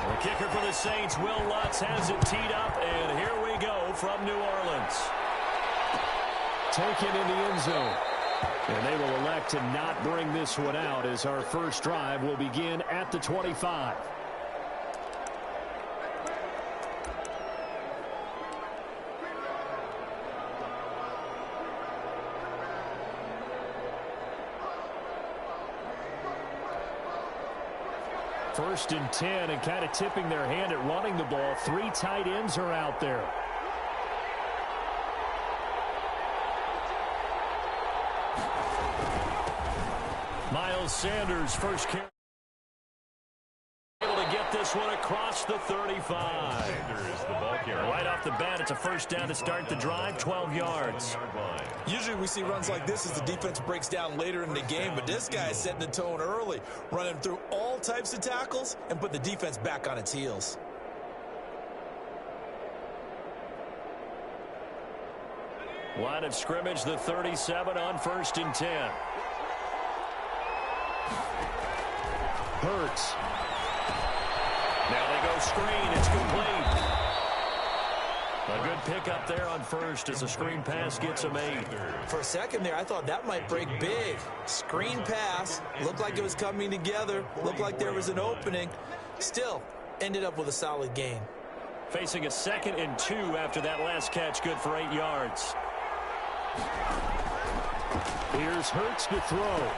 The kicker for the Saints, Will Lutz, has it teed up, and here we go from New Orleans. Taken in the end zone. And they will elect to not bring this one out as our first drive will begin at the 25. First and 10, and kind of tipping their hand at running the ball. 3 tight ends are out there. Miles Sanders, first carry. Able to get this one across the 35. Sanders, the ball carrier. Right off the bat, it's a first down to start the drive, 12 yards. Usually we see runs like this as the defense breaks down later in the game, but this guy is setting the tone early, running through all types of tackles and put the defense back on its heels. Line of scrimmage, the 37 on first and 10. Hurts. Now they go screen. It's complete. A good pickup there on first as a screen pass gets a made. For a second there, I thought that might break big. Screen pass. Looked like it was coming together. Looked like there was an opening. Still, ended up with a solid gain. Facing a 2nd and 2 after that last catch. Good for 8 yards. Here's Hurts to throw.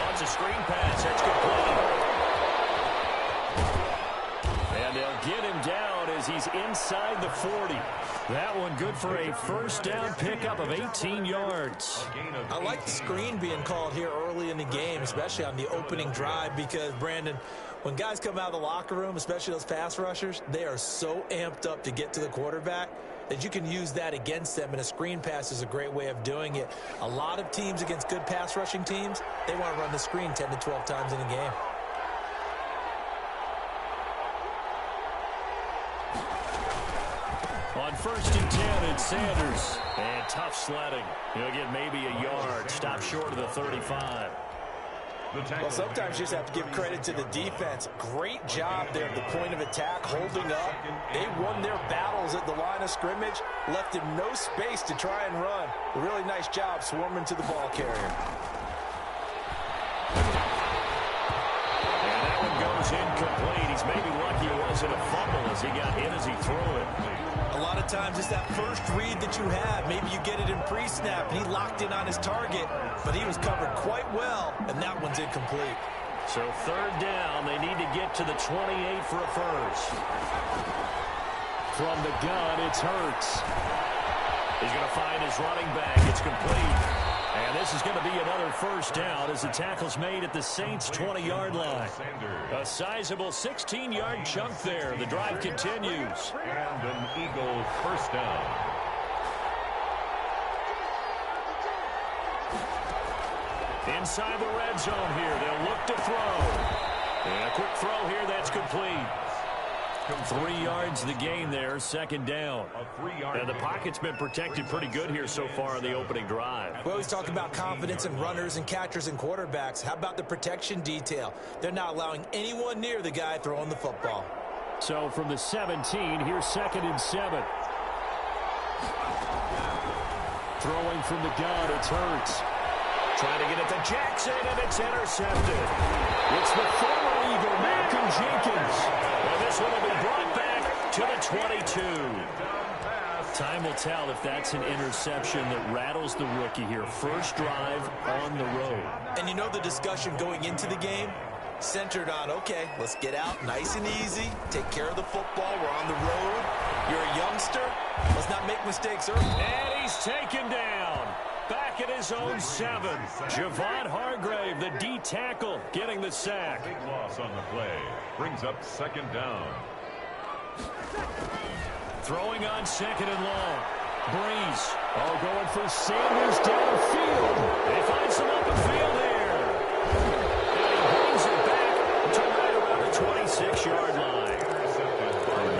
Oh, it's a screen pass. That's complete. And they'll get him down as he's inside the 40. That one good for a first down pickup of 18 yards. I like the screen being called here early in the game, especially on the opening drive, because, Brandon, when guys come out of the locker room, especially those pass rushers, they are so amped up to get to the quarterback that you can use that against them, and a screen pass is a great way of doing it. A lot of teams against good pass rushing teams, they want to run the screen 10 to 12 times in a game. On first and 10, it's Sanders. And tough sledding. He'll get maybe a yard. Stop short of the 35. Well, sometimes you just have to give credit to the defense. Great job there at the point of attack, holding up. They won their battles at the line of scrimmage, left him no space to try and run. A really nice job swarming to the ball carrier. And that one goes incomplete. He's maybe lucky it wasn't a fumble as he got hit as he threw it. A lot of times it's that first read that you have. Maybe you get it in pre-snap, and he locked in on his target, but he was covered quite well, and that one's incomplete. So 3rd down, they need to get to the 28 for a first. From the gun, it's Hurts. He's going to find his running back. It's complete. And this is going to be another first down as the tackle's made at the Saints' 20-yard line. A sizable 16-yard chunk there. The drive continues. And an Eagle first down. Inside the red zone here. They'll look to throw. And a quick throw here. That's complete. 3 yards the gain there, 2nd down. And the pocket's been protected pretty good here so far in the opening drive. We always talk about confidence in runners and catchers and quarterbacks. How about the protection detail? They're not allowing anyone near the guy throwing the football. So from the 17, here's 2nd and 7. Throwing from the gun, it's Hurts. Trying to get it to Jackson, and it's intercepted. It's the former Eagle, Malcolm Jenkins. And this one will be brought back to the 22. Time will tell if that's an interception that rattles the rookie here. First drive on the road. And you know the discussion going into the game? Centered on, okay, let's get out nice and easy, take care of the football, we're on the road. You're a youngster, let's not make mistakes early. And he's taken down. Back at his own 7. Javon Hargrave, the D tackle, getting the sack. Big loss on the play. Brings up 2nd down. Throwing on 2nd and long. Breeze. Oh, going for Sanders downfield. They find some open field here. And he brings it back to right around the 26-yard line.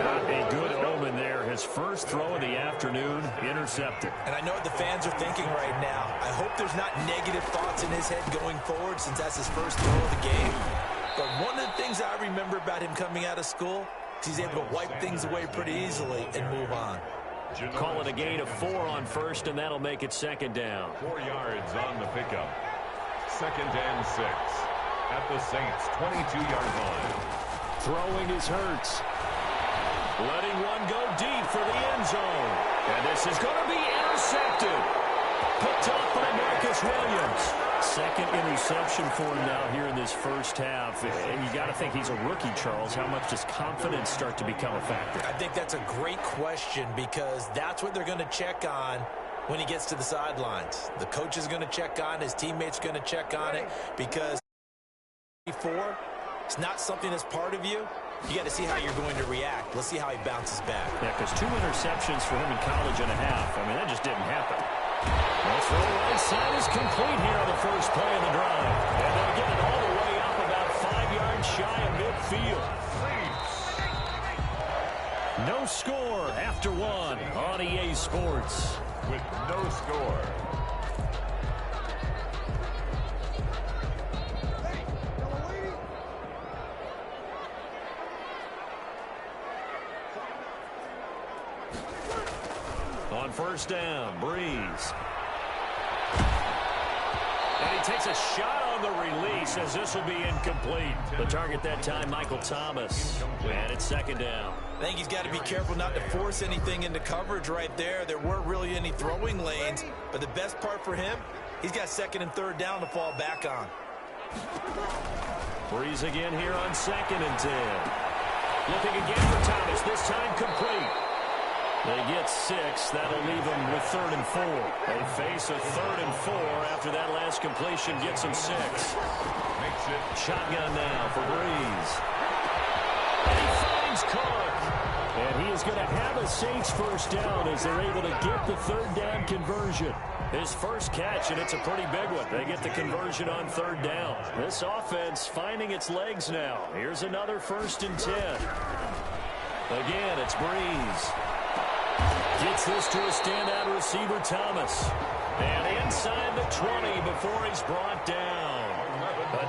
Not a good omen there. His first throw of the afternoon, intercepted. And I know what the fans are thinking right now. I hope there's not negative thoughts in his head going forward since that's his first throw of the game. But one of the things I remember about him coming out of school, he's able to wipe things away pretty easily and move on. Call it a gain of 4 on first, and that'll make it second down. 4 yards on the pickup. 2nd and 6 at the Saints' 22-yard line. Throwing is Hurts. Letting one go deep for the end zone. And this is going to be intercepted. Picked up by Marcus Williams. Second interception for him now here in this first half. And you got to think he's a rookie, Charles. How much does confidence start to become a factor? I think that's a great question because that's what they're going to check on when he gets to the sidelines. The coach is going to check on, his teammates are going to check on it because before it's not something that's part of you. You got to see how you're going to react. Let's see how he bounces back. Yeah, because 2 interceptions for him in college and a half. I mean, that just didn't happen. Well, throw right side is complete here on the first play of the drive. And they'll get it all the way up about 5 yards shy of midfield. No score after 1 on EA Sports. With no score. On first down, Breeze. And he takes a shot on the release as this will be incomplete. The target that time, Michael Thomas. And it's second down. I think he's got to be careful not to force anything into coverage right there. There weren't really any throwing lanes. But the best part for him, he's got 2nd and 3rd down to fall back on. Breeze again here on 2nd and 10. Looking again for Thomas, this time complete. They get 6. That'll leave them with 3rd and 4. They face a 3rd and 4 after that last completion gets them 6. Makes it. Shotgun now for Breeze. And he finds Cook. And he is going to have a Saints first down as they're able to get the 3rd down conversion. His first catch, and it's a pretty big one. They get the conversion on 3rd down. This offense finding its legs now. Here's another 1st and 10. Again, it's Breeze. Gets this to a standout receiver, Thomas. And inside the 20 before he's brought down.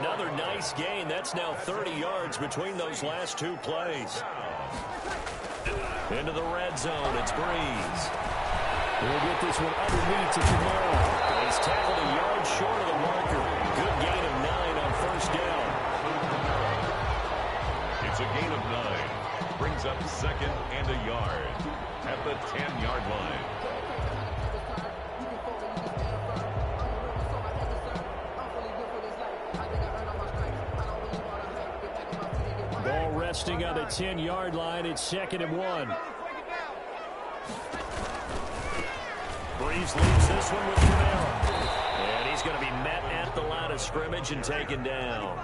Another nice gain. That's now 30 yards between those last 2 plays. Into the red zone, it's Breeze. We'll get this one underneath to Kamara. He's tackled a yard short of the marker. Good gain of 9 on first down. It's a gain of 9. Brings up 2nd and a yard at the 10-yard line. Ball resting on the 10-yard line. It's 2nd and 1. Breeze leaves this one with Kamara. And he's going to be met at the line of scrimmage and taken down.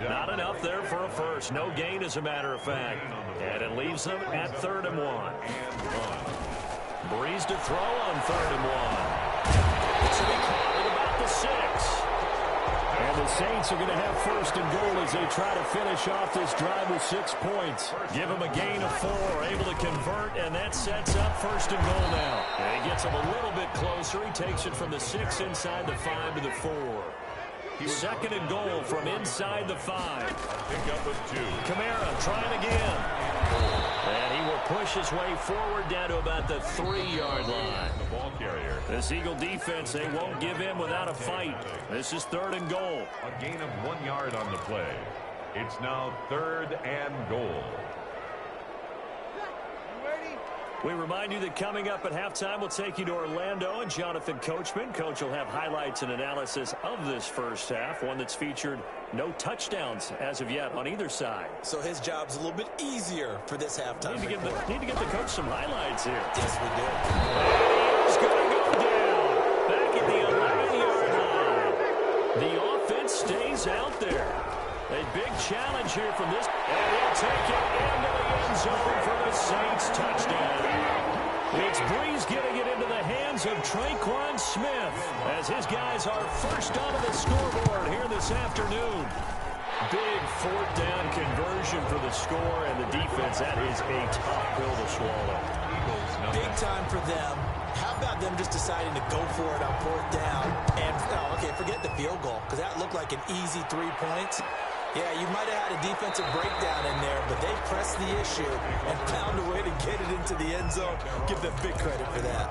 Not enough there for a first. No gain, as a matter of fact. And it leaves them at 3rd and 1. Breeze to throw on 3rd and 1. This will be caught at about the 6. And the Saints are going to have 1st and goal as they try to finish off this drive with 6 points. Give them a gain of 4, able to convert, and that sets up 1st and goal now. And he gets them a little bit closer. He takes it from the 6 inside the 5 to the 4. 2nd and goal from inside the 5. Pick up of 2. Kamara trying again. And he will push his way forward down to about the 3-yard line. The ball carrier. This Eagle defense, they won't give in without a fight. This is 3rd and goal. A gain of 1 yard on the play. It's now 3rd and goal. We remind you that coming up at halftime, we'll take you to Orlando and Jonathan Coachman. Coach will have highlights and analysis of this first half, one that's featured no touchdowns as of yet on either side. So his job's a little bit easier for this halftime. Need to give the coach some highlights here. Yes, we do. And he's going to go down back at the 11-yard line. The offense stays out there. A big challenge here from this. And he'll take it into the end zone for the Saints touchdown. It's Breeze getting it into the hands of Traquan Smith as his guys are first onto the scoreboard here this afternoon. Big 4th down conversion for the score, and the defense, that is a tough pill to swallow. Big time for them. How about them just deciding to go for it on 4th down? And, okay, forget the field goal, because that looked like an easy 3 points. Yeah, you might have had a defensive breakdown in there, but they pressed the issue and found a way to get it into the end zone. Give them big credit for that.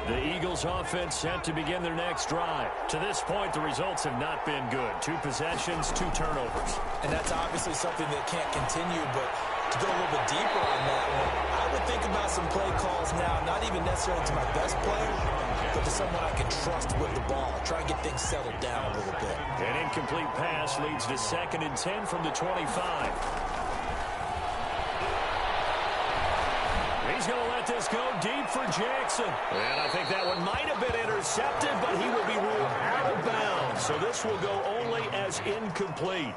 The Eagles offense set to begin their next drive. To this point, the results have not been good. 2 possessions, 2 turnovers. And that's obviously something that can't continue, but to go a little bit deeper on that one, I would think about some play calls now, not even necessarily to my best player, but to someone I can trust with the ball. Try and get things settled down a little bit. An incomplete pass leads to 2nd and 10 from the 25. He's going to let this go deep for Jackson. And I think that one might have been intercepted, but he will be ruled out of bounds. So this will go only as incomplete.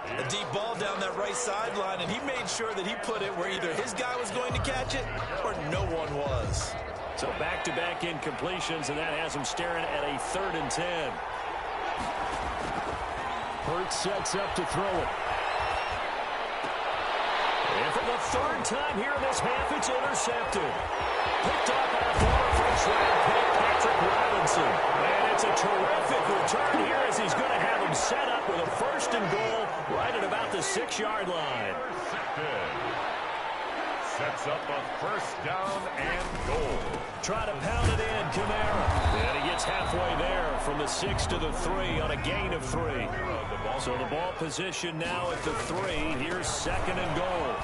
A deep ball down that right sideline, and he made sure that he put it where either his guy was going to catch it or no one was. So back-to-back incompletions, and that has him staring at a 3rd and 10. Hurts sets up to throw it. And for the 3rd time here in this half, it's intercepted. Picked up by a former first-round pick, Patrick Robinson. And it's a terrific return here as he's going to have him set up with a 1st and goal right at about the 6-yard line. Sets up a 1st down and goal. Try to pound it in, Kamara. And he gets halfway there from the 6 to the 3 on a gain of 3. So the ball position now at the 3. Here's 2nd and goal.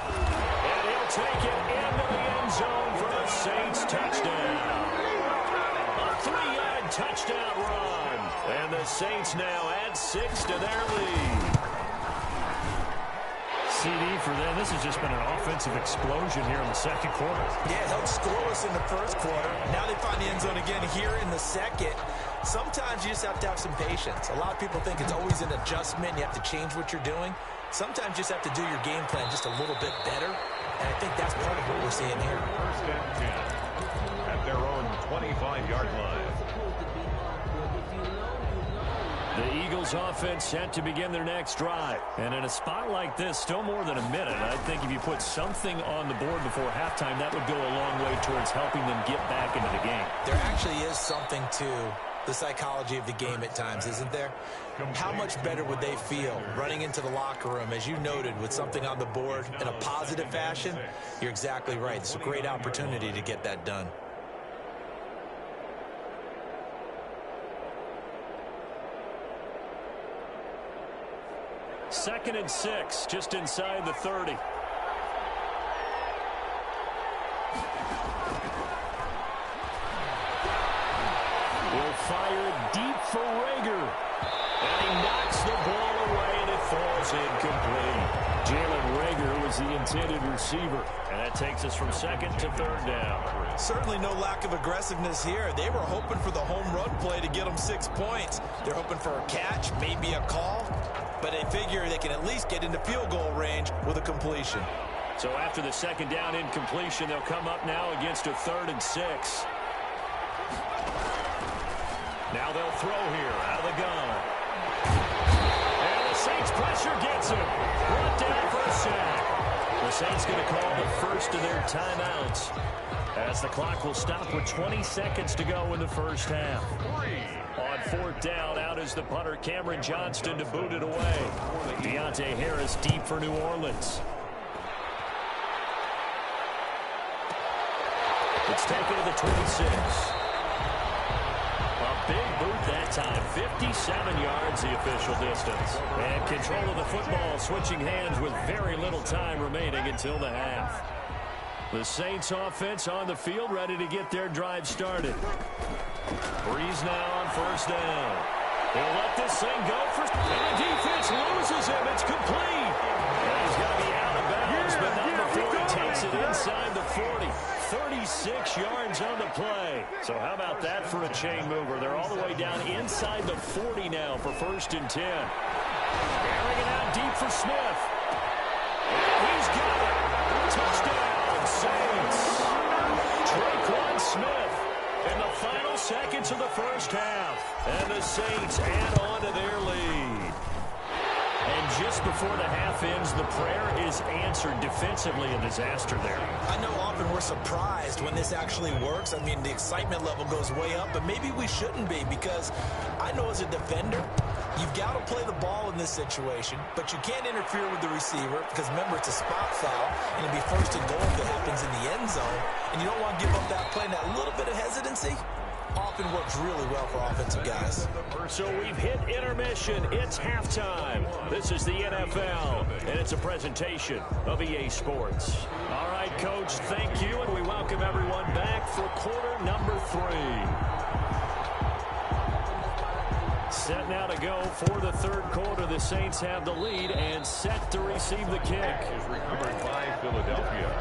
And he'll take it into the end zone for the Saints touchdown. A 3-yard touchdown run. And the Saints now add 6 to their lead. CD for them. This has just been an offensive explosion here in the 2nd quarter. Yeah, held scoreless in the 1st quarter. Now they find the end zone again here in the 2nd. Sometimes you just have to have some patience. A lot of people think it's always an adjustment. You have to change what you're doing. Sometimes you just have to do your game plan just a little bit better. And I think that's part of what we're seeing here. 1st and 10 at their own 25-yard line. The Eagles offense set to begin their next drive. And in a spot like this, still more than a minute, I think if you put something on the board before halftime, that would go a long way towards helping them get back into the game. There actually is something to the psychology of the game at times, isn't there? How much better would they feel running into the locker room, as you noted, with something on the board in a positive fashion? You're exactly right. It's a great opportunity to get that done. Second and 6, just inside the 30. Will fire deep for Rager. And he knocks the ball away, and it falls incomplete. Jalen Rager was the intended receiver. And that takes us from 2nd to 3rd down. Certainly no lack of aggressiveness here. They were hoping for the home run play to get them 6 points. They're hoping for a catch, maybe a call. But they figure they can at least get into field goal range with a completion. So after the 2nd down incompletion, they'll come up now against a 3rd and 6. Now they'll throw here out of the gun. And the Saints pressure gets him. Brought down for a sack. The Saints going to call the first of their timeouts as the clock will stop with 20 seconds to go in the 1st half. On 4th down, out is the punter, Cameron Johnston, to boot it away. Deontay Harris deep for New Orleans. It's taken to the 26. A big boot that time. 57 yards the official distance. And control of the football, switching hands with very little time remaining until the half. The Saints offense on the field, ready to get their drive started. Breeze now on 1st down. He'll let this thing go for... And the defense loses him. It's complete. And he's going to be out of bounds, but not before he takes it inside the 40. 36 yards on the play. So how about that for a chain mover? They're all the way down inside the 40 now for 1st and 10. Carrying it out deep for Smith. And he's got it. Touchdown, Saints. Traquan Smith in the final seconds of the 1st half. And the Saints add on to their lead. And just before the half ends, the prayer is answered defensively. A disaster there. I know often we're surprised when this actually works. I mean, the excitement level goes way up, but maybe we shouldn't be, because I know as a defender, you've got to play the ball in this situation, but you can't interfere with the receiver because, remember, it's a spot foul, and it'll be first and goal if it happens in the end zone, and you don't want to give up that play. And that little bit of hesitancy often works really well for offensive guys. So we've hit intermission. It's halftime. This is the NFL, and it's a presentation of EA Sports. All right, Coach, thank you, and we welcome everyone back for quarter number 3. Set now to go for the third quarter. The Saints have the lead and set to receive the kick. Is recovered by Philadelphia.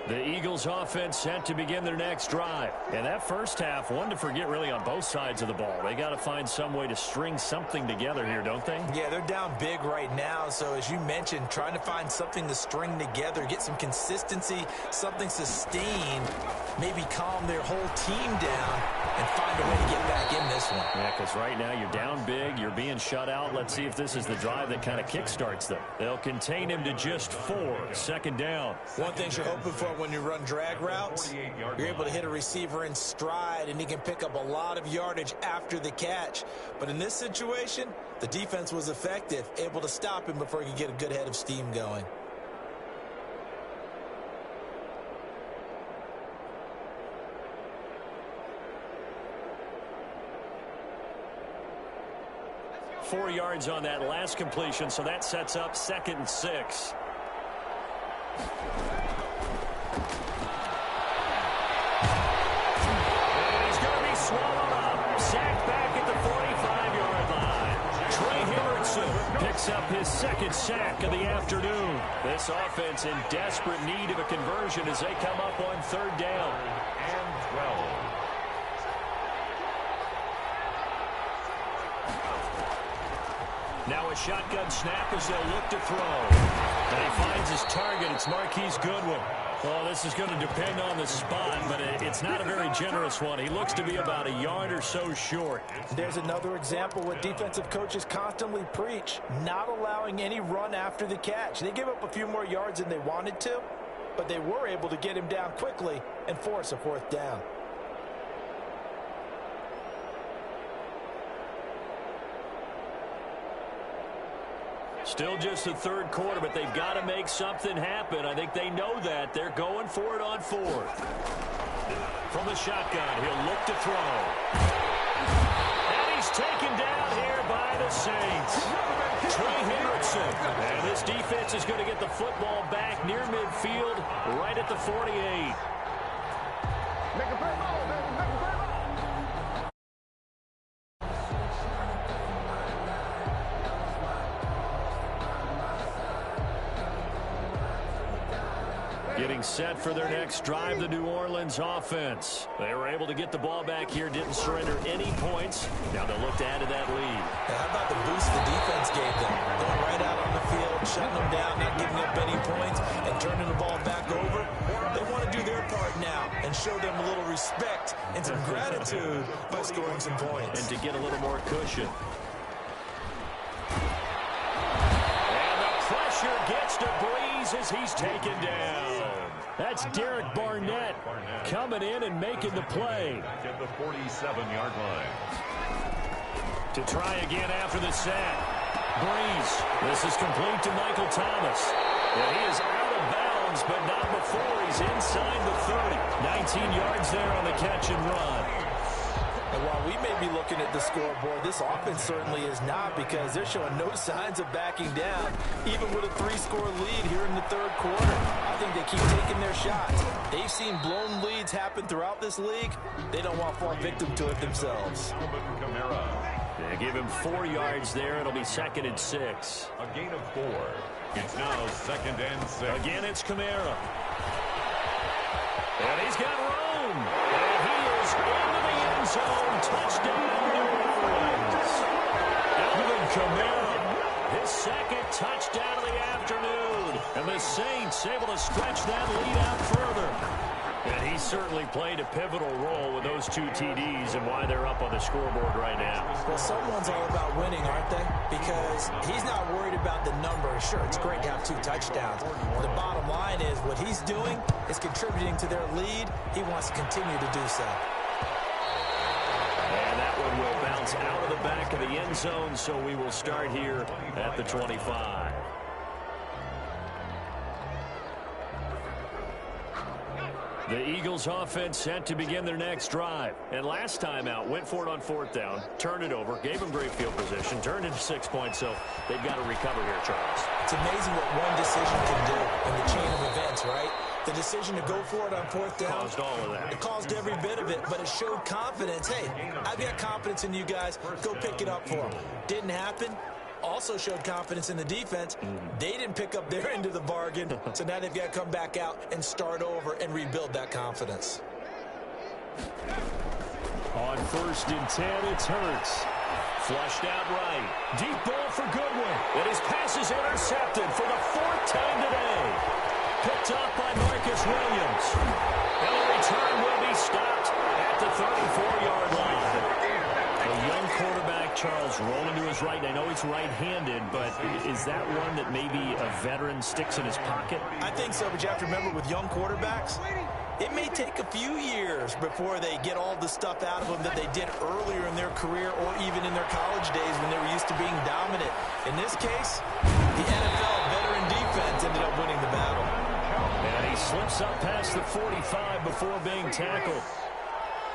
The Eagles offense set to begin their next drive. And that first half, one to forget really on both sides of the ball. They got to find some way to string something together here, don't they? Yeah, they're down big right now. So as you mentioned, trying to find something to string together, get some consistency, something sustained, maybe calm their whole team down and find a way to get back in this one. Yeah, because right now you're down big, you're being shut out. Let's see if this is the drive that kind of kickstarts them. They'll contain him to just 4. Second down. One thing you're hoping for when you run drag routes, you're able to hit a receiver in stride, and he can pick up a lot of yardage after the catch. But in this situation, the defense was effective, able to stop him before he could get a good head of steam going. Four yards on that last completion, so that sets up 2nd and 6. And he's going to be swallowed up. Sacked back at the 45-yard line. Trey Hendrickson picks up his 2nd sack of the afternoon. This offense in desperate need of a conversion as they come up on 3rd down. And 12. Now a shotgun snap as they'll look to throw. And he finds his target. It's Marquise Goodwin. Well, this is going to depend on the spot, but it's not a very generous one. He looks to be about a yard or so short. There's another example what defensive coaches constantly preach, not allowing any run after the catch. They gave up a few more yards than they wanted to, but they were able to get him down quickly and force a 4th down. Still just the 3rd quarter, but they've got to make something happen. I think they know that. They're going for it on 4th. From the shotgun, he'll look to throw. And he's taken down here by the Saints. Trey Hendrickson. And this defense is going to get the football back near midfield, right at the 48. Getting set for their next drive, the New Orleans offense. They were able to get the ball back here, didn't surrender any points. Now they'll look to add to that lead. How about the boost the defense gave them? Going right out on the field, shutting them down, not giving up any points, and turning the ball back over. They want to do their part now and show them a little respect and some gratitude by scoring some points. And to get a little more cushion. And the pressure gets to Breeze as he's taken down. That's Derek Barnett coming in and making the play. At the 47-yard line. To try again after the sack. Breeze. This is complete to Michael Thomas. And he is out of bounds, but not before he's inside the 30. 19 yards there on the catch and run. And while we may be looking at the scoreboard, this offense certainly is not, because they're showing no signs of backing down, even with a 3-score lead here in the 3rd quarter. I think they keep taking their shots. They've seen blown leads happen throughout this league. They don't want to fall victim to it themselves. They give him 4 yards there. It'll be 2nd and 6. A gain of 4. It's now 2nd and 6. Again, it's Kamara. And he's got room. And he is into the end zone. Touchdown, New Orleans. Alvin Kamara, his 2nd touchdown of the afternoon. And the the Saints able to stretch that lead out further. And he certainly played a pivotal role with those 2 TDs and why they're up on the scoreboard right now. Well, someone's all about winning, aren't they? Because he's not worried about the number. Sure, it's great to have 2 touchdowns. The bottom line is what he's doing is contributing to their lead. He wants to continue to do so. And that one will bounce out of the back of the end zone, so we will start here at the 25. The Eagles offense set to begin their next drive. And last time out, went for it on 4th down, turned it over, gave them great field position, turned into 6 points, so they've got to recover here, Charles. It's amazing what one decision can do in the chain of events, right? The decision to go for it on 4th down. Caused all of that. It caused every bit of it, but it showed confidence. Hey, I've got confidence in you guys. Go pick it up for them. Didn't happen. Also showed confidence in the defense. They didn't pick up their end of the bargain, so now they've got to come back out and start over and rebuild that confidence. On 1st and 10, it's Hurts. Flushed out right. Deep ball for Goodwin. And his pass is intercepted for the 4th time today. Picked up by Marcus Williams. And the return will be stopped at the 34-yard line. A young quarterback, Charles, rolling to his right. I know he's right-handed, but is that one that maybe a veteran sticks in his pocket? I think so, but you have to remember with young quarterbacks, it may take a few years before they get all the stuff out of them that they did earlier in their career or even in their college days when they were used to being dominant. In this case, the NFL veteran defense ended up winning the battle. And he slips up past the 45 before being tackled.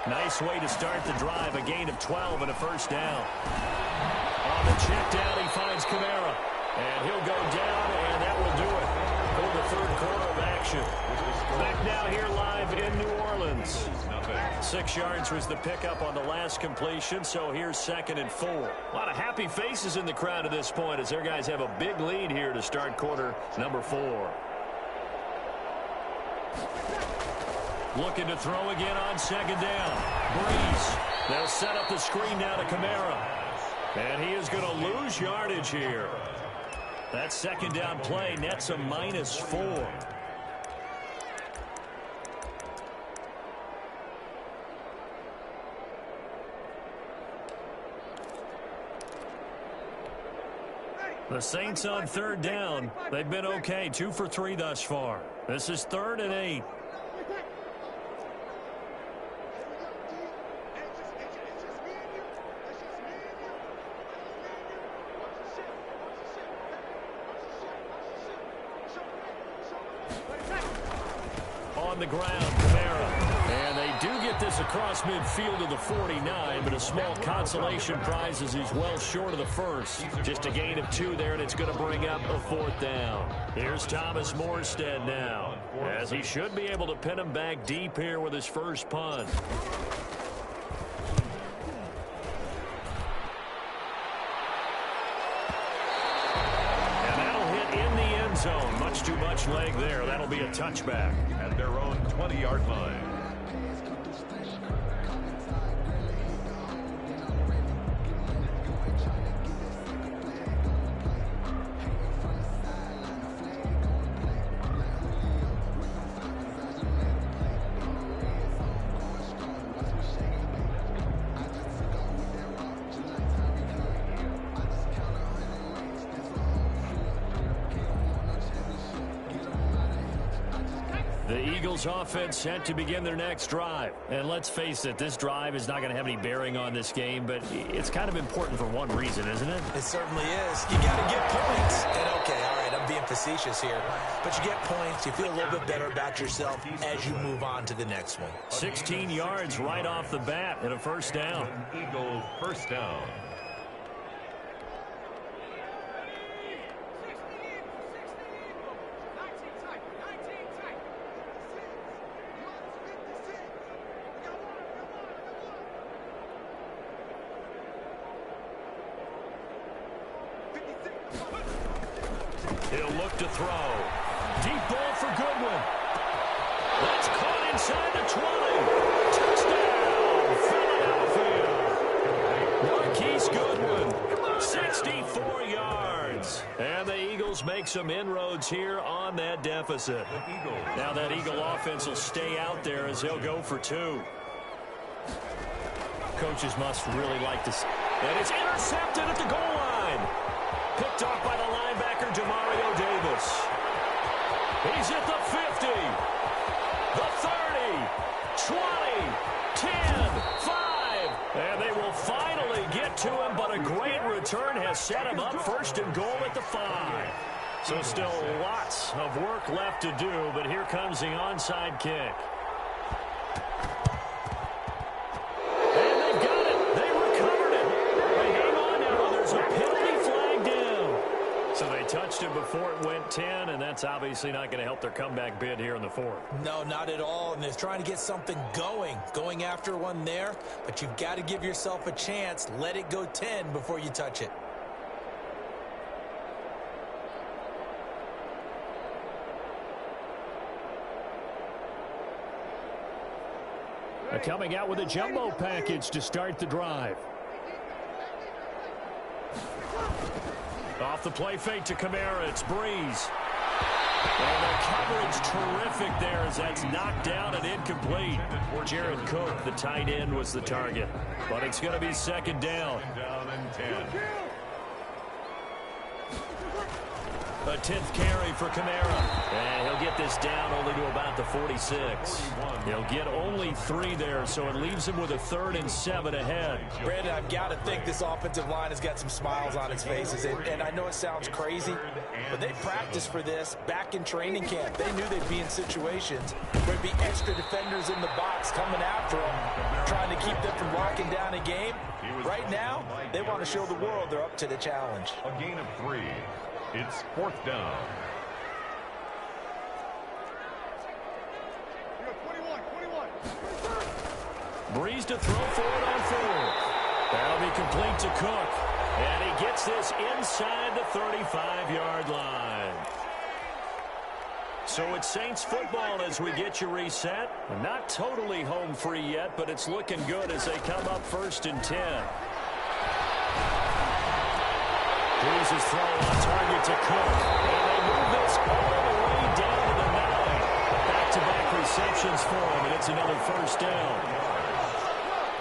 Nice way to start the drive, a gain of 12 and a 1st down. On the check down, he finds Kamara. And he'll go down, and that will do it for the 3rd quarter of action. Back now here live in New Orleans. 6 yards was the pickup on the last completion, so here's 2nd and 4. A lot of happy faces in the crowd at this point as their guys have a big lead here to start quarter number 4. Looking to throw again on 2nd down. Breeze. They'll set up the screen down to Kamara. And he is going to lose yardage here. That 2nd down play nets a -4. The Saints on 3rd down. They've been okay, 2 for 3 thus far. This is 3rd and 8. On the ground, Kamara. And they do get this across midfield to the 49, but a small consolation prize as he's well short of the 1st. Just a gain of 2 there, and it's going to bring up a 4th down. Here's Thomas Morstead now, as he should be able to pin him back deep here with his first punt. And that'll hit in the end zone. Much too much leg there. That'll be a touchback. At their own 20-yard line. The Eagles offense set to begin their next drive. And let's face it, this drive is not going to have any bearing on this game, but it's kind of important for one reason, isn't it? It certainly is. You got to get points. And okay, all right, I'm being facetious here. But you get points, you feel a little bit better about yourself as you move on to the next one. 16 yards right off the bat and a 1st down. Eagle 1st down. He'll look to throw. Deep ball for Goodwin. That's caught inside the 20. Touchdown, Philadelphia. Marquise Goodwin 64 yards. And the Eagles make some inroads here on that deficit. Now that Eagle offense will stay out there as they'll go for 2. Coaches must really like to see. And it's intercepted at the goal line. Picked off by the linebacker, Demario Davis. He's at the 50, the 30, 20, 10, 5. And they will finally get to him, but a great return has set him up first and goal at the 5. So still lots of work left to do, but here comes the onside kick. And they've got it. They recovered it. They hang on now. There's a penalty flag down. So they touched it before it went 10, and that's obviously not going to help their comeback bid here in the 4th. No, not at all. And they're trying to get something going after one there. But you've got to give yourself a chance. Let it go 10 before you touch it. Coming out with a jumbo package to start the drive. Off the play fake to Kamara, it's Breeze. And the coverage terrific there as that's knocked down and incomplete. Jared Cook, the tight end, was the target. But it's going to be second down. Down and 10. A 10th carry for Kamara. And he'll get this down only to about the 46. He'll get only 3 there, so it leaves him with a 3rd and 7 ahead. Brandon, I've got to think this offensive line has got some smiles on its faces. And I know it sounds crazy, but they practiced for this back in training camp. They knew they'd be in situations where there'd be extra defenders in the box coming after them, trying to keep them from locking down a game. Right now, they want to show the world they're up to the challenge. A gain of 3. It's 4th down. Breeze to throw for it on 4th. That'll be complete to Cook. And he gets this inside the 35-yard line. So it's Saints football as we get you reset. Not totally home free yet, but it's looking good as they come up 1st and 10. Breeze's throw on target to Cook. And they move this all the way down to the 9. Back-to-back receptions for him, and it's another 1st down.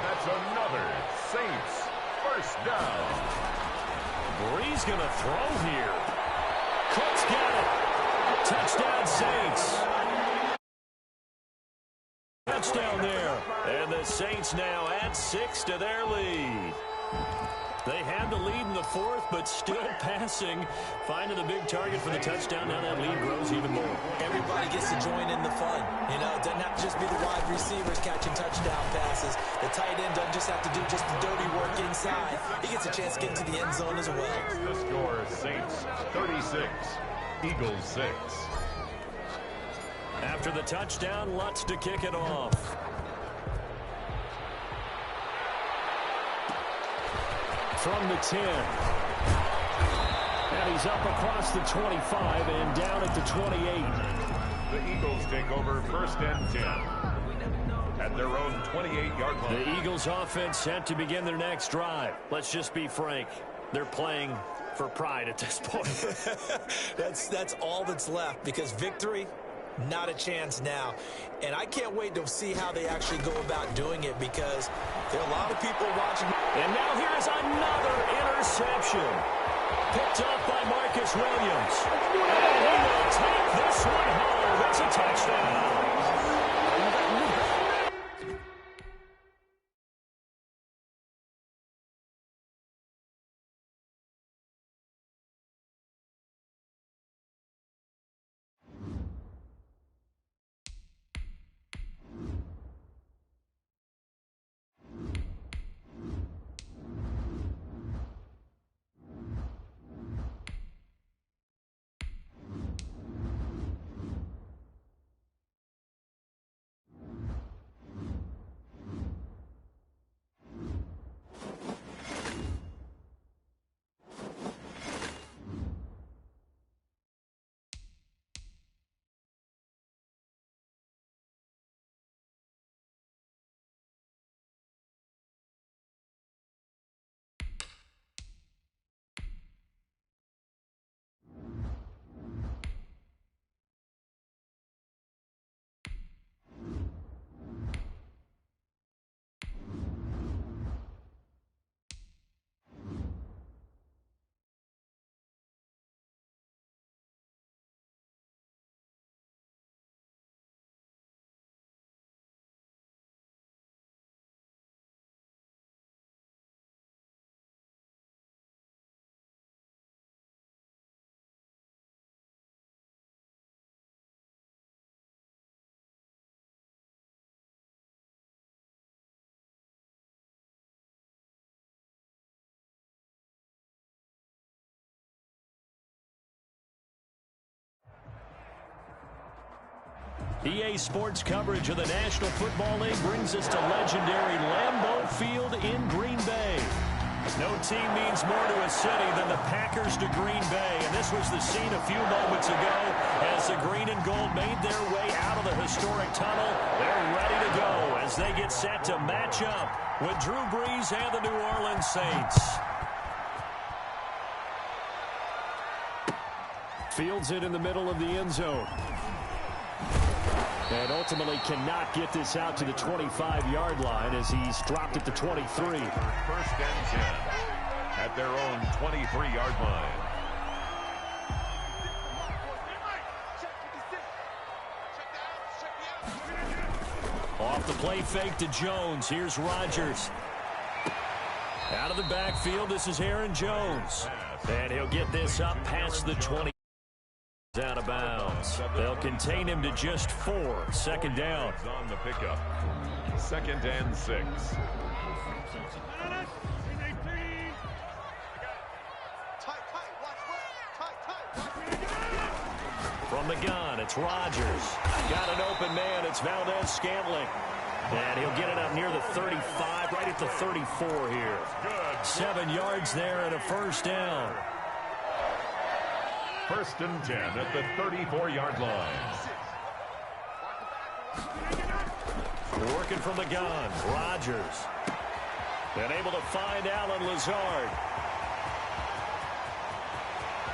That's another Saints 1st down. Breeze going to throw here. Cook's got it. Touchdown, Saints. Touchdown there. And the Saints now add 6 to their lead. They had the lead in the 4th, but still passing. Finding the big target for the touchdown. Now that lead grows even more. Everybody gets to join in the fun. You know, it doesn't have to just be the wide receivers catching touchdown passes. The tight end doesn't just have to do just the dirty work inside. He gets a chance to get into the end zone as well. The score, Saints 36, Eagles 6. After the touchdown, Lutz to kick it off. From the 10. And he's up across the 25 and down at the 28. The Eagles take over 1st and 10. At their own 28-yard line. The Eagles offense set to begin their next drive. Let's just be frank. They're playing for pride at this point. That's all that's left because victory, not a chance now. And I can't wait to see how they actually go about doing it because there are a lot of people watching. And now here's another interception. Picked up by Marcus Williams. And he will take this one home. It's a touchdown. EA Sports coverage of the National Football League brings us to legendary Lambeau Field in Green Bay. No team means more to a city than the Packers to Green Bay, and this was the scene a few moments ago as the green and gold made their way out of the historic tunnel. They're ready to go as they get set to match up with Drew Brees and the New Orleans Saints. Fields it in the middle of the end zone. And ultimately cannot get this out to the 25-yard line as he's dropped at the 23. First and 10 at their own 23-yard line. Off the play fake to Jones. Here's Rodgers. Out of the backfield, this is Aaron Jones. And he'll get this up past the 20. Out of bounds. They'll contain him to just 4. Second down. On the pickup. Second and 6. From the gun, it's Rodgers. Got an open man. It's Valdez-Scantling. And he'll get it up near the 35, right at the 34 here. 7 yards there and a first down. First and 10 at the 34-yard line. Working from the gun, Rodgers. And able to find Allen Lazard.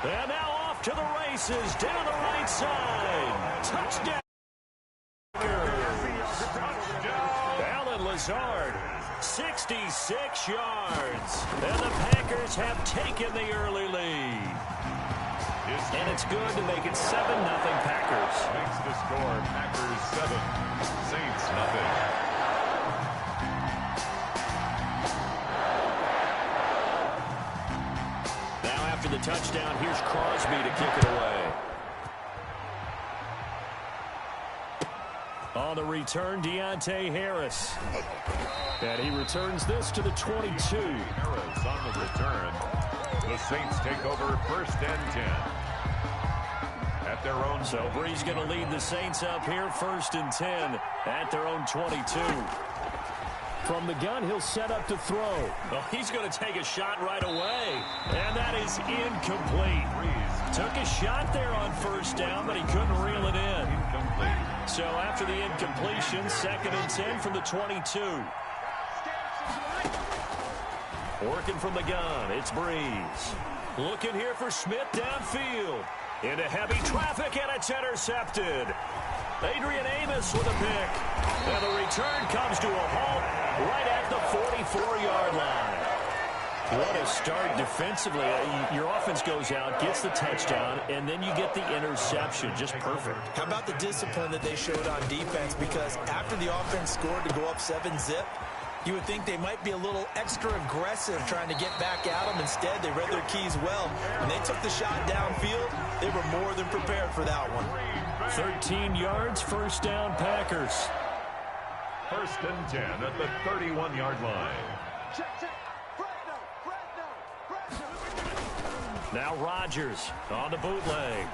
And now off to the races, down the right side. Touchdown. Allen Lazard, 66 yards. And the Packers have taken the early lead. And it's good to make it 7-0 Packers. Makes the score Packers 7, Saints nothing. Now after the touchdown, here's Crosby to kick it away. On the return, Deontay Harris. And he returns this to the 22. Harris on the return. The Saints take over first and 10. At their own. So Brees going to lead the Saints up here first and 10 at their own 22. From the gun, he'll set up to throw. Oh, he's going to take a shot right away. And that is incomplete. Brees took a shot there on first down, but he couldn't reel it in. Incomplete. So after the incompletion, second and 10 from the 22. Working from the gun, it's Brees. Looking here for Smith downfield. Into heavy traffic, and it's intercepted. Adrian Amos with a pick. And the return comes to a halt right at the 44-yard line. What a start defensively. Your offense goes out, gets the touchdown, and then you get the interception. Just perfect. How about the discipline that they showed on defense? Because after the offense scored to go up 7-zip, you would think they might be a little extra aggressive trying to get back at them. Instead, they read their keys well. When they took the shot downfield, they were more than prepared for that one. 13 yards, first down, Packers. First and 10 at the 31-yard line. Now Rodgers on the bootleg.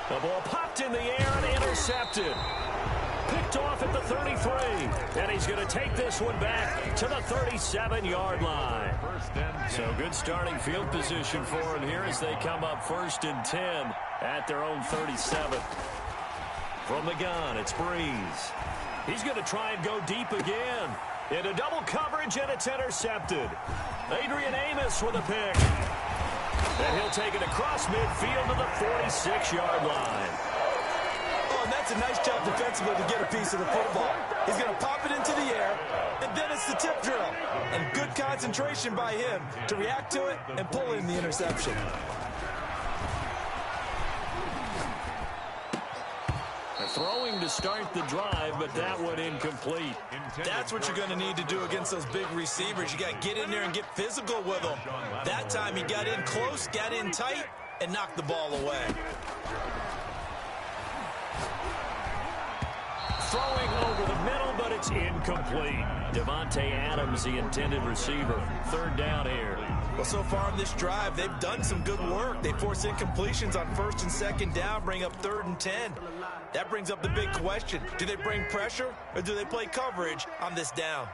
The ball popped in the air and intercepted. Picked off at the 33. And he's going to take this one back to the 37-yard line. So good starting field position for him here as they come up first and 10 at their own 37. From the gun, it's Brees. He's going to try and go deep again. Into double coverage, and it's intercepted. Adrian Amos with a pick. And he'll take it across midfield to the 46-yard line. Oh, and that's a nice job defensively to get a piece of the football. He's going to pop it into the air, and then it's the tip drill. And good concentration by him to react to it and pull in the interception. Throwing to start the drive, but that one incomplete. That's what you're going to need to do against those big receivers. You got to get in there and get physical with them. That time he got in close, got in tight, and knocked the ball away. Throwing over the middle, but it's incomplete. Devontae Adams, the intended receiver. Third down here. Well, so far in this drive, they've done some good work. They force incompletions on first and second down, bring up 3rd and 10. That brings up the big question. Do they bring pressure, or do they play coverage on this down?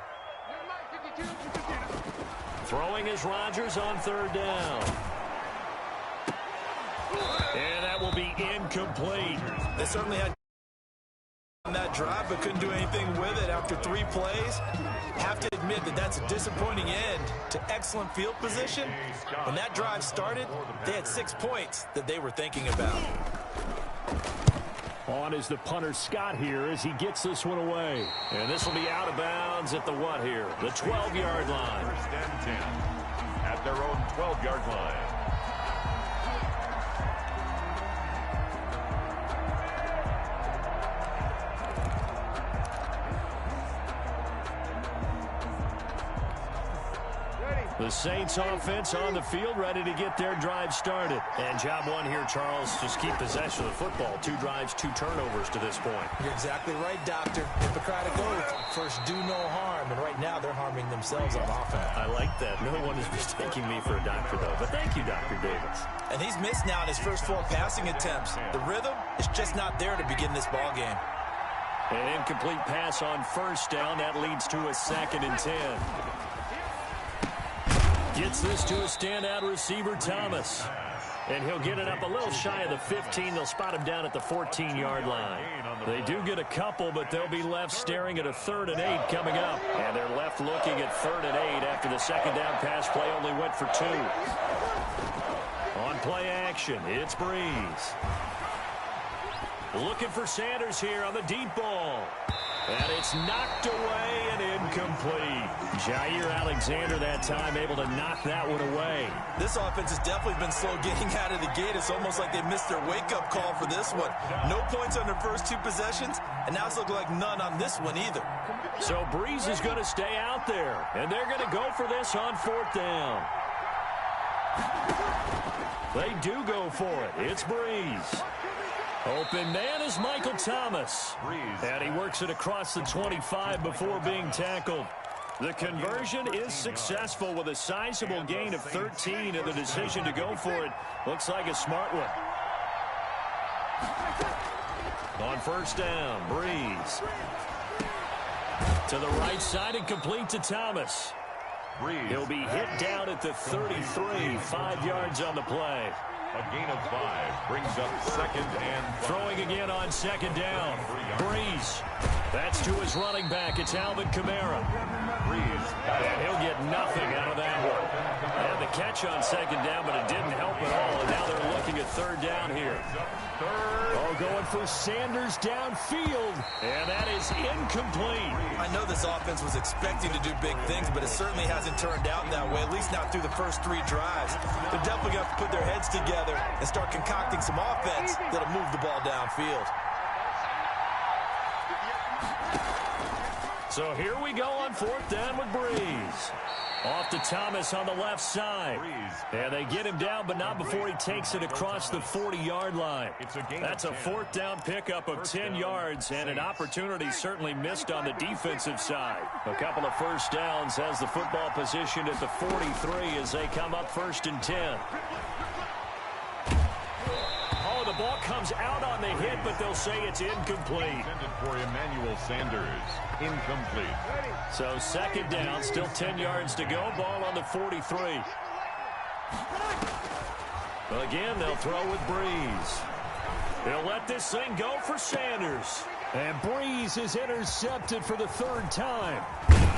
Throwing is Rodgers on 3rd down. And that will be incomplete. They certainly had on that drive, but couldn't do anything with it after 3 plays. Have to admit that that's a disappointing end to excellent field position. When that drive started, they had 6 points that they were thinking about. On is the punter Scott here as he gets this one away. And this will be out of bounds at the what here? The 12-yard line. First and 10 at their own 12-yard line. The Saints offense on the field, ready to get their drive started. And job one here, Charles, just keep possession of the football. 2 drives, 2 turnovers to this point. You're exactly right, Doctor. Hippocratic oath. First, do no harm. And right now, they're harming themselves on offense. I like that. No one is mistaking me for a doctor, though. But thank you, Dr. Davis. And he's missed now in his first 4 passing attempts. The rhythm is just not there to begin this ball game. An incomplete pass on first down. That leads to a 2nd and 10. Gets this to a standout receiver, Thomas. And he'll get it up a little shy of the 15. They'll spot him down at the 14-yard line. They do get a couple, but they'll be left staring at a 3rd and 8 coming up. And they're left looking at 3rd and 8 after the second down pass play only went for 2. On play action, it's Breeze. Looking for Sanders here on the deep ball. And it's knocked away and incomplete. Jair Alexander that time able to knock that one away. This offense has definitely been slow getting out of the gate. It's almost like they missed their wake-up call for this one. No points on their first 2 possessions, and now it's looking like none on this one either. So Breeze is going to stay out there, and they're going to go for this on 4th down. They do go for it. It's Breeze. Open man is Michael Thomas. And he works it across the 25 before being tackled. The conversion is successful with a sizable gain of 13, and the decision to go for it looks like a smart one. On first down, Breeze. To the right side and complete to Thomas. He'll be hit down at the 33, 5 yards on the play. A gain of 5 brings up 2nd and 5. Throwing again on 2nd down. Breeze. That's to his running back. It's Alvin Kamara. Breeze. And he'll get nothing out of that one. They had the catch on 2nd down, but it didn't help at all. And now they're looking at 3rd down here. Oh, going for Sanders downfield. And that is incomplete. I know this offense was expecting to do big things, but it certainly hasn't turned out that way, at least not through the first 3 drives. They're definitely going to have to put their heads together and start concocting some offense that'll move the ball downfield. So here we go on 4th down with Breeze. Off to Thomas on the left side. And they get him down, but not before he takes it across the 40-yard line. That's a 4th down pickup of 10 yards, and an opportunity certainly missed on the defensive side. A couple of first downs has the football positioned at the 43 as they come up 1st and 10. Oh, the ball comes out on the hit, but they'll say it's incomplete. Intended for Emmanuel Sanders. Incomplete. So 2nd down, still 10 yards to go. Ball on the 43. Again, they'll throw with Breeze. They'll let this thing go for Sanders. And Breeze is intercepted for the 3rd time.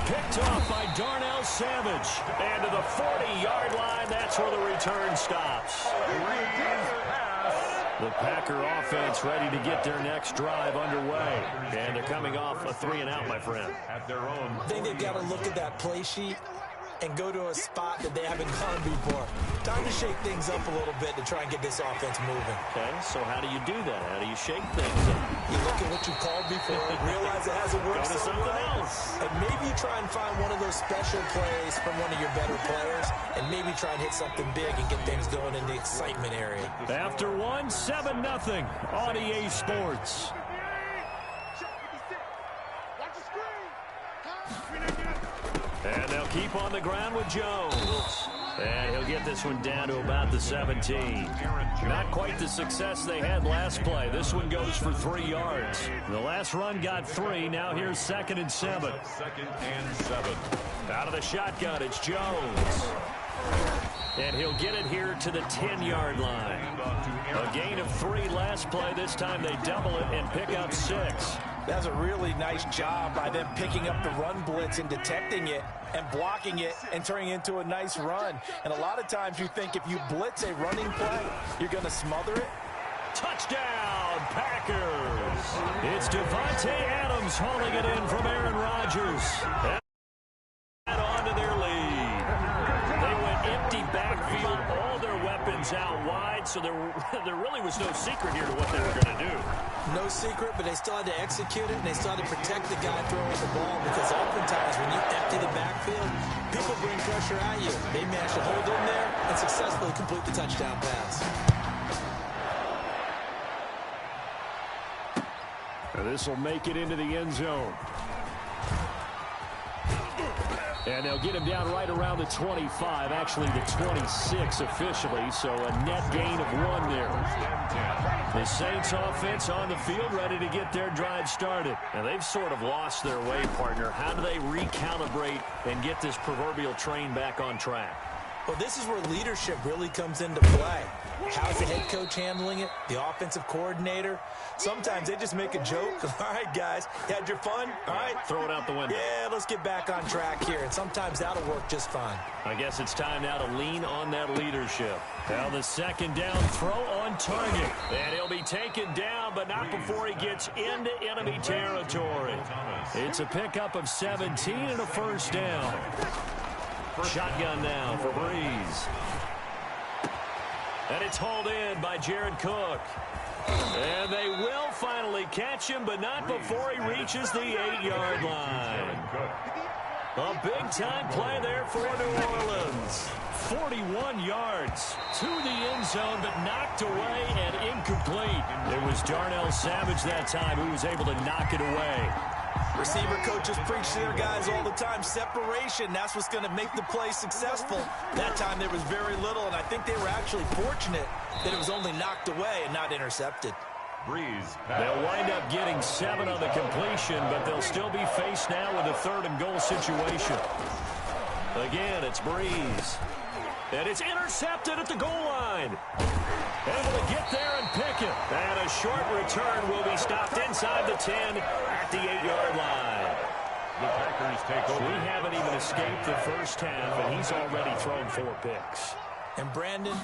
Picked off by Darnell Savage. And to the 40-yard line, that's where the return stops. The Packer offense ready to get their next drive underway. And they're coming off a 3-and-out, my friend. At their own. I think they've got to look at that play sheet and go to a spot that they haven't gone before. Time to shake things up a little bit to try and get this offense moving. Okay, so how do you do that? How do you shake things up? You look at what you called before, realize it hasn't worked Go to so something well, else. and maybe you try and find one of those special plays from one of your better players, and maybe try and hit something big and get things going in the excitement area. After one, 7-0 on EA Sports. keep on the ground with Jones. And he'll get this one down to about the 17. Not quite the success they had last play. This one goes for 3 yards. The last run got 3. Now here's 2nd and 7. 2nd and 7. Out of the shotgun, it's Jones. And he'll get it here to the 10-yard line. A gain of 3 last play. This time they double it and pick up 6. That's a really nice job by them picking up the run blitz and detecting it and blocking it and turning it into a nice run. And a lot of times you think if you blitz a running play, you're going to smother it. Touchdown, Packers. It's Davante Adams hauling it in from Aaron Rodgers. And on to their lead. They went empty backfield, all their weapons out wide, so there really was no secret here to what they were going to do. No secret, but they still had to execute it, and they still had to protect the guy throwing the ball, because oftentimes when you empty the backfield, people bring pressure at you. They managed to hold in there and successfully complete the touchdown pass. This will make it into the end zone. And they'll get him down right around the 25, actually the 26 officially, so a net gain of 1 there. The Saints offense on the field ready to get their drive started. And they've sort of lost their way, partner. How do they recalibrate and get this proverbial train back on track? Well, this is where leadership really comes into play. How's the head coach handling it? The offensive coordinator? Sometimes they just make a joke. All right, guys, you had your fun? All right. Throw it out the window. Yeah, let's get back on track here. And sometimes that'll work just fine. I guess it's time now to lean on that leadership. Now the 2nd down throw on target. And he'll be taken down, but not before he gets into enemy territory. It's a pickup of 17 and a 1st down. Shotgun now for Breeze. And it's hauled in by Jared Cook. And they will finally catch him, but not before he reaches the 8-yard line. A big-time play there for New Orleans. 41 yards to the end zone, but knocked away and incomplete. It was Darnell Savage that time who was able to knock it away. Receiver coaches preach to their guys all the time. Separation, that's what's going to make the play successful. That time there was very little, and I think they were actually fortunate that it was only knocked away and not intercepted. Breeze. They'll wind up getting 7 on the completion, but they'll still be faced now with a 3rd and goal situation. Again, it's Breeze. And it's intercepted at the goal line. Able to get there and pick it. And a short return will be stopped inside the 10 at the 8-yard line. The Packers take over. We haven't even escaped the first half, and he's already thrown 4 picks. And Brandon,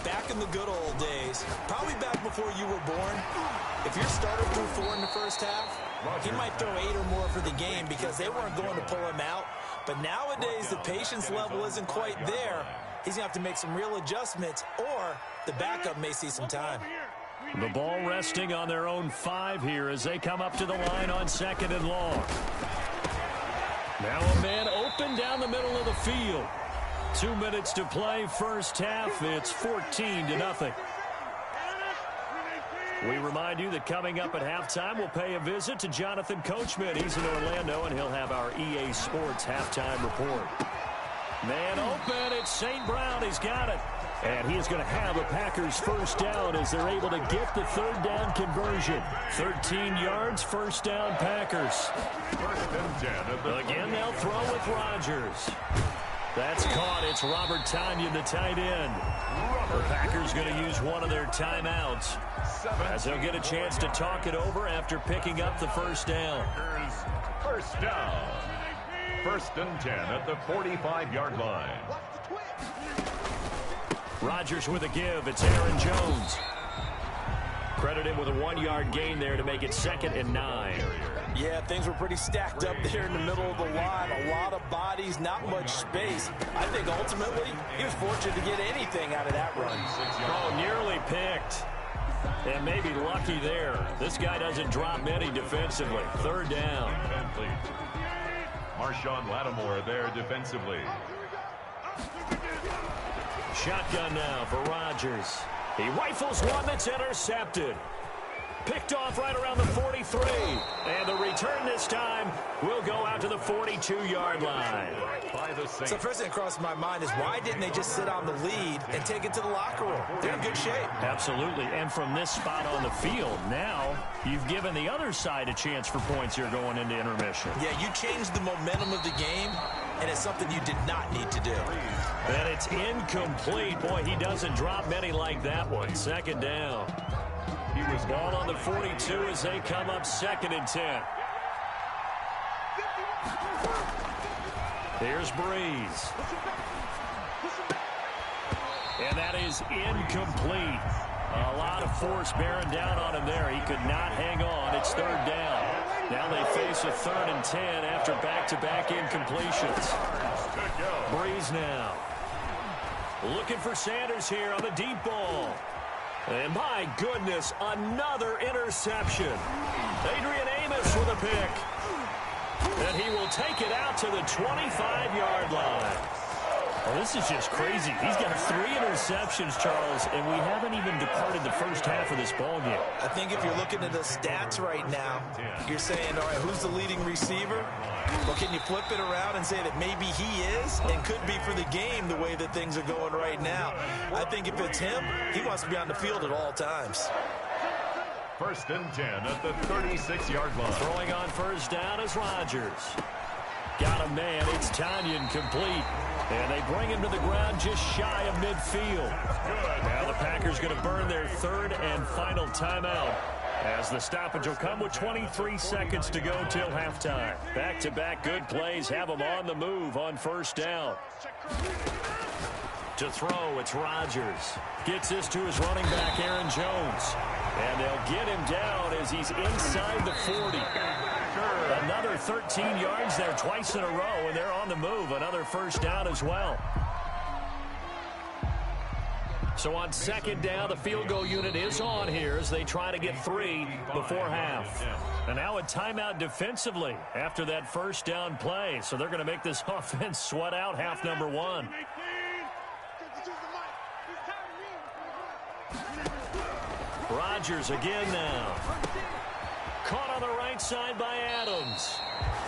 back in the good old days, probably back before you were born, if your starter threw 4 in the first half, he might throw 8 or more for the game because they weren't going to pull him out. But nowadays, the patience level isn't quite there. He's going to have to make some real adjustments, or the backup may see some time. The ball resting on their own 5 here as they come up to the line on 2nd and long. Now a man open down the middle of the field. 2 minutes to play, first half. It's 14-0. We remind you that coming up at halftime, we'll pay a visit to Jonathan Coachman. He's in Orlando, and he'll have our EA Sports halftime report. Man open, it's St. Brown. He's got it. And he is going to have a Packers first down as they're able to get the 3rd down conversion. 13 yards, first down Packers. 1st and 10. Again, they'll throw with Rodgers. That's caught. It's Robert Tonyan, the tight end. The Packers going to use one of their timeouts as they'll get a chance to talk it over after picking up the first down. First down. 1st and 10 at the 45-yard line. Rodgers with a give. It's Aaron Jones. Credit him with a 1-yard gain there to make it 2nd and 9. Yeah, things were pretty stacked up there in the middle of the line. A lot of bodies, not much space. I think ultimately he was fortunate to get anything out of that run. Oh, nearly picked. And maybe lucky there. This guy doesn't drop many defensively. 3rd down. Marshawn Lattimore there defensively. Shotgun now for Rodgers. He rifles one that's intercepted. Picked off right around the 43. And the return this time will go out to the 42-yard line. So first thing that crosses my mind is why didn't they just sit on the lead and take it to the locker room? They're in good shape. Absolutely. And from this spot on the field, now you've given the other side a chance for points here going into intermission. Yeah, you changed the momentum of the game, and it's something you did not need to do. And it's incomplete. Boy, he doesn't drop many like that one. Second down. He was ball on the 42 as they come up 2nd and 10. Here's Breeze. And that is incomplete. A lot of force bearing down on him there. He could not hang on. It's 3rd down. Now they face a 3rd and 10 after back-to-back incompletions. Breeze now. Looking for Sanders here on the deep ball. And my goodness, another interception. Adrian Amos with a pick. And he will take it out to the 25-yard line. Well, this is just crazy. He's got 3 interceptions, Charles, and we haven't even departed the first half of this ballgame. I think if you're looking at the stats right now, you're saying, all right, who's the leading receiver? Well, can you flip it around and say that maybe he is and could be for the game the way that things are going right now? I think if it's him, he wants to be on the field at all times. 1st and 10 at the 36-yard line. Throwing on first down is Rodgers. Got a man. It's Tanyan complete. And they bring him to the ground just shy of midfield. Now the Packers going to burn their 3rd and final timeout, as the stoppage will come with 23 seconds to go till halftime. Back-to-back good plays have them on the move on first down. To throw, it's Rodgers. Gets this to his running back, Aaron Jones. And they'll get him down as he's inside the 40. Another 13 yards there twice in a row, and they're on the move. Another first down as well. So on 2nd down, the field goal unit is on here as they try to get 3 before half. And now a timeout defensively after that first down play. So they're going to make this offense sweat out half number 1. Rodgers again now. Caught on the right side by Adams.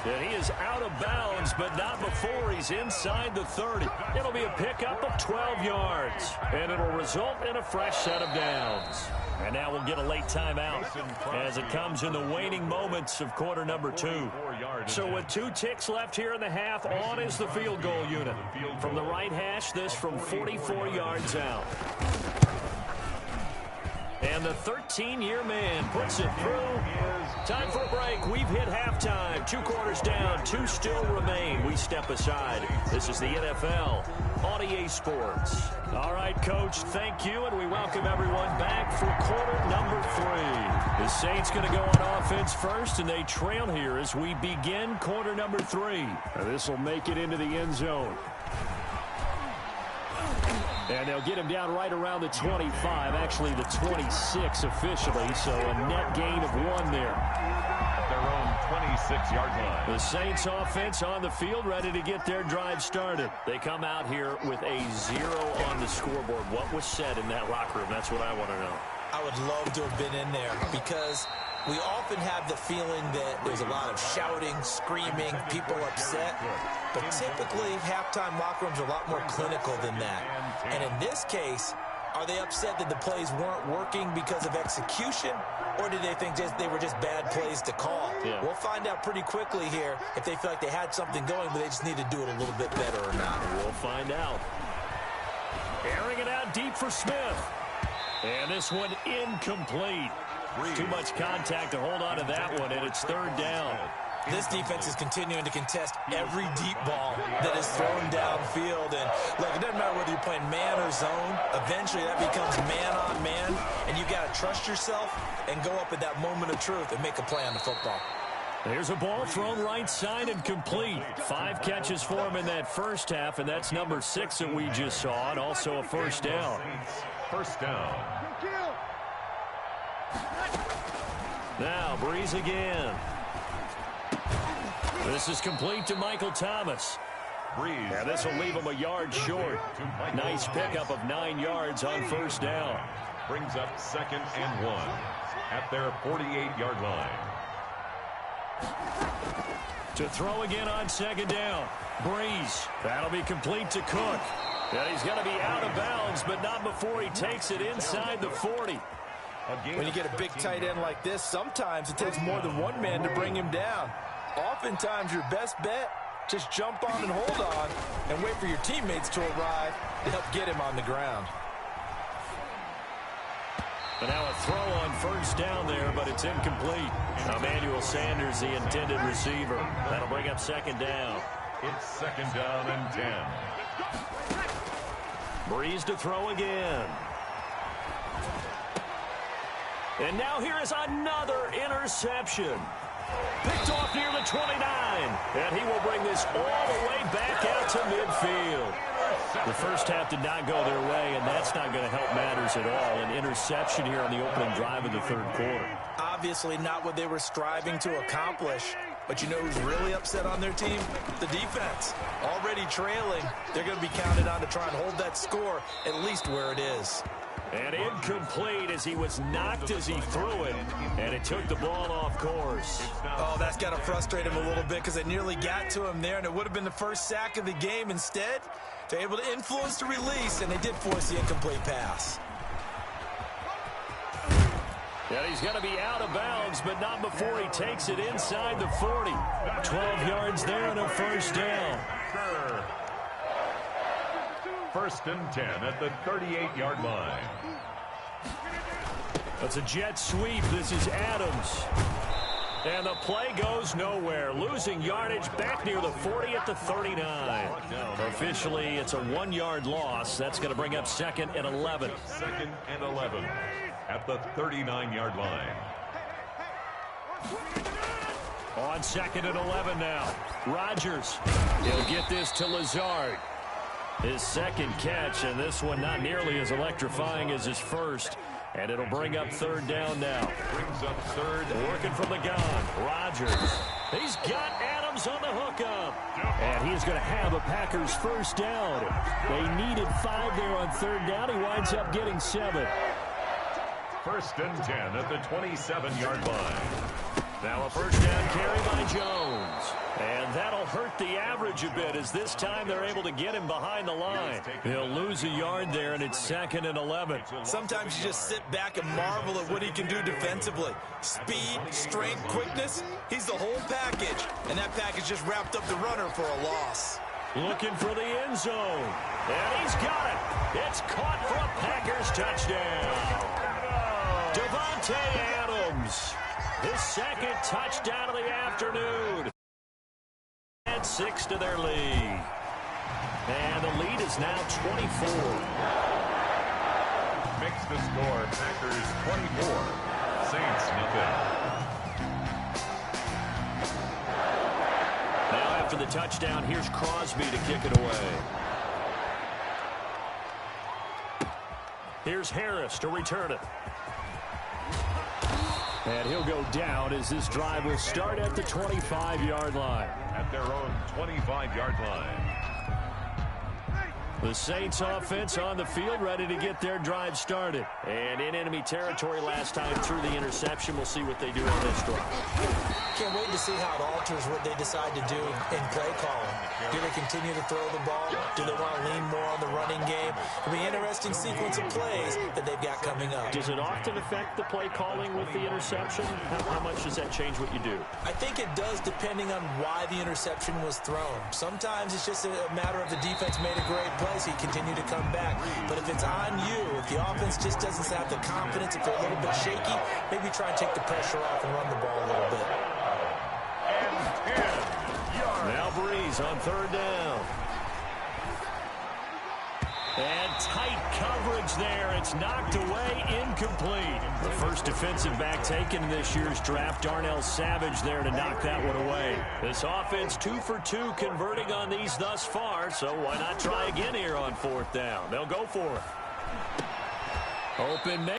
And he is out of bounds, but not before he's inside the 30. It'll be a pickup of 12 yards, and it'll result in a fresh set of downs. And now we'll get a late timeout as it comes in the waning moments of quarter number 2. So with 2 ticks left here in the half, on is the field goal unit. From the right hash, this from 44 yards out. And the 13-year man puts it through. Time for a break. We've hit halftime. 2 quarters down. 2 still remain. We step aside. This is the NFL on EA Sports. All right, Coach, thank you, and we welcome everyone back for quarter number 3. The Saints going to go on offense first, and they trail here as we begin quarter number 3. This will make it into the end zone. And they'll get him down right around the 25, actually the 26 officially, so a net gain of 1 there. At their own 26-yard line. The Saints offense on the field, ready to get their drive started. They come out here with a 0 on the scoreboard. What was said in that locker room? That's what I want to know. I would love to have been in there because we often have the feeling that there's a lot of shouting, screaming, people upset. But typically, halftime locker rooms are a lot more clinical than that. And in this case, are they upset that the plays weren't working because of execution? Or do they think they were just bad plays to call? Yeah. We'll find out pretty quickly here if they feel like they had something going, but they just need to do it a little bit better or not. We'll find out. Airing it out deep for Smith. And this one incomplete. Too much contact to hold on to that one, and it's 3rd down. This defense is continuing to contest every deep ball that is thrown downfield. And look, it doesn't matter whether you're playing man or zone. Eventually, that becomes man on man, and you got to trust yourself and go up at that moment of truth and make a play on the football. There's a ball thrown right side and complete. 5 catches for him in that first half, and that's number 6 that we just saw, and also a first down. First down. Now, Breeze again. This is complete to Michael Thomas. Breeze. Yeah, this will leave him a yard short. Nice pickup of 9 yards on first down. Brings up 2nd and 1. at their 48-yard line. To throw again on second down. Breeze. That'll be complete to Cook. And he's going to be out of bounds, but not before he takes it inside the 40. When you get a big tight end like this, sometimes it takes more than one man to bring him down. Oftentimes, your best bet, just jump on and hold on and wait for your teammates to arrive to help get him on the ground. And now a throw on first down there, but it's incomplete. Emmanuel Sanders, the intended receiver. That'll bring up second down. It's second down and 10. Breeze to throw again. And now here is another interception. Picked off near the 29. And he will bring this all the way back out to midfield. The first half did not go their way, and that's not going to help matters at all. An interception here on the opening drive of the third quarter. Obviously not what they were striving to accomplish. But you know who's really upset on their team? The defense. Already trailing. They're going to be counted on to try and hold that score at least where it is. And incomplete as he was knocked as he threw it. And it took the ball off course. Oh, that's got to frustrate him a little bit because they nearly got to him there, and it would have been the first sack of the game. Instead, they're able to influence the release, and they did force the incomplete pass. And he's going to be out of bounds, but not before he takes it inside the 40. 12 yards there and a first down. First and 10 at the 38-yard line. That's a jet sweep. This is Adams. And the play goes nowhere. Losing yardage back near the 40 at the 39. Officially, it's a 1-yard loss. That's going to bring up second and 11. Second and 11 at the 39-yard line. On second and 11 now. Rodgers. He'll get this to Lazard. His second catch, and this one not nearly as electrifying as his first. And it'll bring up third down now. Brings up third. Working from the gun. Rodgers. He's got Adams on the hookup. And he's going to have a Packers first down. They needed 5 there on third down. He winds up getting 7. First and 10 at the 27-yard line. Now a first down carry by Jones. And that'll hurt the average a bit as this time they're able to get him behind the line. He'll lose a yard there, and it's second and 11. Sometimes you just sit back and marvel at what he can do defensively. Speed, strength, quickness, he's the whole package. And that package just wrapped up the runner for a loss. Looking for the end zone. And he's got it. It's caught for a Packers touchdown. Davante Adams. His second touchdown of the afternoon. Add 6 to their lead. And the lead is now 24. Makes the score Packers 24. Saints nothing. Now after the touchdown, here's Crosby to kick it away. Here's Harris to return it. And he'll go down as this drive will start at the 25-yard line. At their own 25-yard line. The Saints offense on the field ready to get their drive started. And in enemy territory last time through the interception. We'll see what they do on this drive. Can't wait to see how it alters what they decide to do in play calling. Do they continue to throw the ball? Do they want to lean more on the running game? It'll be an interesting sequence of plays that they've got coming up. Does it often affect the play calling with the interception? How much does that change what you do? I think it does depending on why the interception was thrown. Sometimes it's just a matter of the defense made a great play, so you continue to come back. But if it's on you, if the offense just doesn't have the confidence, if they're a little bit shaky, maybe try and take the pressure off and run the ball a little bit. Now Breeze on third down. And tight coverage there. It's knocked away, incomplete. The first defensive back taken in this year's draft, Darnell Savage there to knock that one away. This offense 2 for 2 converting on these thus far, so why not try again here on fourth down? They'll go for it. Open